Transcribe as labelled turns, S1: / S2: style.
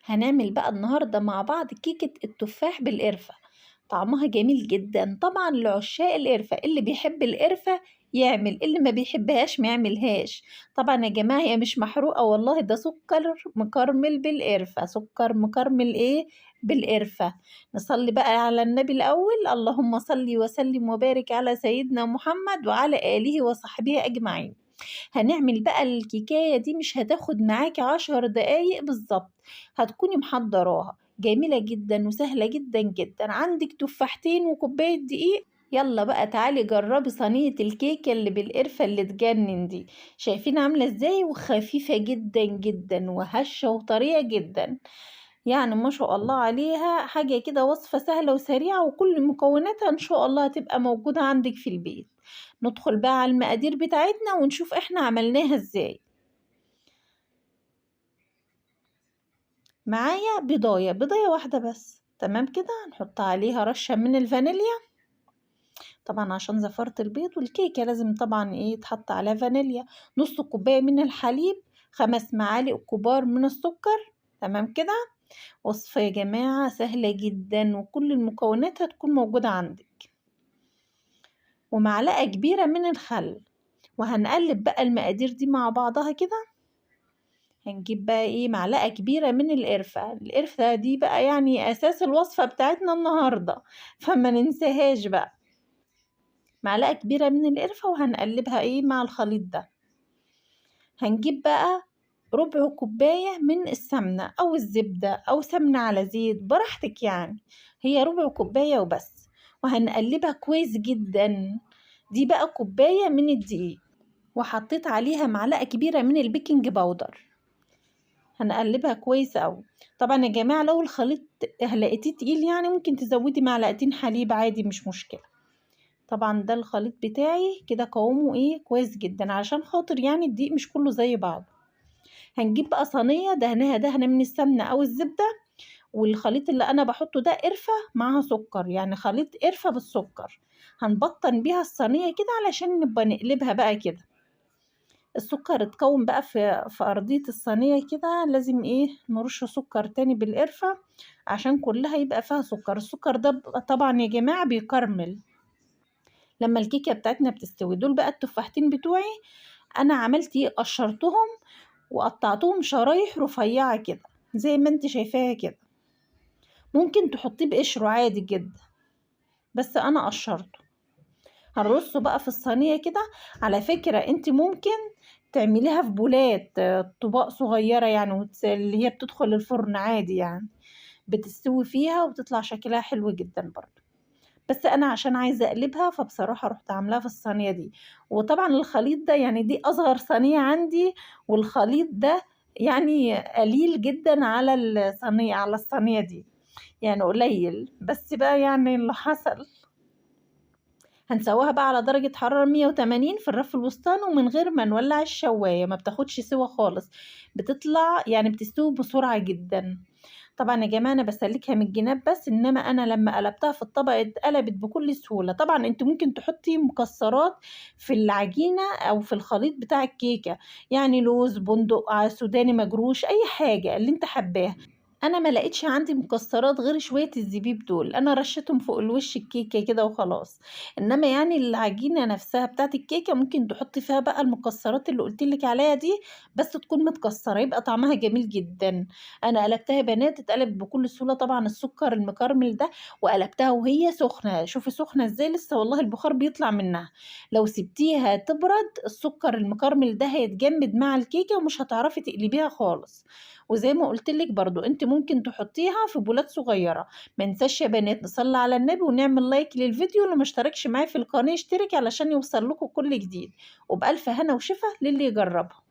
S1: هنعمل بقى النهاردة مع بعض كيكة التفاح بالقرفة. طعمها جميل جدا طبعا لعشاق القرفة، اللي بيحب القرفة يعمل، اللي ما بيحبهاش ما يعملهاش. طبعا يا جماعة هي مش محروقة والله، ده سكر مكرمل بالقرفة، سكر مكرمل بالقرفة. نصلي بقى على النبي الأول، اللهم صل وسلم وبارك على سيدنا محمد وعلى آله وصحبه أجمعين. هنعمل بقى الكيكاية دي مش هتاخد معاكي 10 دقايق بالظبط، هتكوني محضراها. جميلة جدا وسهلة جدا جدا. عندك تفاحتين وكوباية دقيق. يلا بقى تعالي جربي صينية الكيكة اللي بالقرفة اللي تجنن دي. شايفين عاملة ازاي؟ وخفيفة جدا جدا وهشة وطرية جدا. يعني ما شاء الله عليها، حاجة كده وصفة سهلة وسريعة، وكل مكوناتها ان شاء الله هتبقى موجودة عندك في البيت. ندخل بقى على المقادير بتاعتنا ونشوف احنا عملناها ازاي. معايا بيضاية واحدة بس، تمام كده. هنحط عليها رشة من الفانيليا، طبعا عشان زفرة البيض والكيكة لازم طبعا يتحط عليها فانيليا. نص كوباية من الحليب، 5 معالق كبار من السكر، تمام كده. وصفة يا جماعة سهلة جدا، وكل المكونات هتكون موجودة عندك. ومعلقة كبيرة من الخل. وهنقلب بقى المقادير دي مع بعضها كده. هنجيب بقى معلقة كبيرة من القرفة دي بقى يعني أساس الوصفة بتاعتنا النهاردة، فما ننساهاش بقى. معلقة كبيرة من القرفة وهنقلبها مع الخليط ده. هنجيب بقى ربع كوباية من السمنة أو الزبدة أو سمنة على زيت براحتك يعني، هي ربع كوباية وبس. وهنقلبها كويس جدا. دي بقى كوباية من الدقيق، وحطيت عليها معلقة كبيرة من البيكنج باودر. هنقلبها كويس أوي. طبعا يا جماعة لو الخليط لقيتيه تقيل يعني ممكن تزودي معلقتين حليب عادي، مش مشكلة. طبعا ده الخليط بتاعي كده قوامه كويس جدا، عشان خاطر يعني الدقيق مش كله زي بعض. هنجيب بقى صينية دهنها دهنة من السمنة أو الزبدة، والخليط اللي أنا بحطه ده قرفة معاها سكر، يعني خليط قرفة بالسكر. هنبطن بيها الصينية كده علشان نبقى نقلبها بقى كده. السكر اتكون بقى في أرضية الصينية كده، لازم نرش سكر تاني بالقرفة عشان كلها يبقى فيها سكر. السكر ده طبعا يا جماعة بيكرمل لما الكيكة بتاعتنا بتستوي. دول بقى التفاحتين بتوعي، أنا عملت قشرتهم وقطعتهم شرايح رفيعة كده زي ما انت شايفاها كده. ممكن تحطيه بقشره عادي جدا، بس أنا قشرته. هنرصه بقى في الصينية كده. على فكرة انت ممكن تعمليها في بولات، طباق صغيرة يعني، اللي هي بتدخل الفرن عادي يعني، بتستوي فيها وبتطلع شكلها حلو جدا برضو. بس انا عشان عايزة اقلبها فبصراحة رحت عاملاها في الصينية دي. وطبعا الخليط ده يعني دي اصغر صينية عندي، والخليط ده يعني قليل جدا على الصينية دي، يعني قليل، بس بقى يعني اللي حصل. هنسويها بقى على درجة حرارة 180 في الرف الوسطاني، ومن غير ما نولع الشواية، ما بتاخدش سوا خالص، بتطلع يعني بتستوي بسرعة جدا. طبعا يا جماعة انا بسلكها من الجناب بس، انما انا لما قلبتها في الطبق اتقلبت بكل سهولة. طبعا انت ممكن تحطي مكسرات في العجينة او في الخليط بتاع الكيكة، يعني لوز، بندق، سوداني مجروش، اي حاجة اللي انت حباها. انا ما لقيتش عندي مكسرات غير شويه الزبيب دول، انا رشيتهم فوق الوش الكيكه كده وخلاص. انما يعني العجينه نفسها بتاعت الكيكه ممكن تحطي فيها بقى المكسرات اللي قلتلك عليها دي، بس تكون متكسره يبقى طعمها جميل جدا. انا قلبتها يا بنات اتقلب بكل سهوله، طبعا السكر المكرمل ده. وقلبتها وهي سخنه، شوفي سخنه ازاي لسه والله البخار بيطلع منها. لو سبتيها تبرد السكر المكرمل ده هيتجمد مع الكيكه ومش هتعرفي تقلبيها خالص. وزي ما قلت لك برضو انت ممكن تحطيها في بولات صغيره. ما ننساش يا بنات نصلي على النبي ونعمل لايك للفيديو، اللي ما اشتركش معايا في القناه يشترك علشان يوصل لكم كل جديد. وبألف هنا وشفا للي يجربها.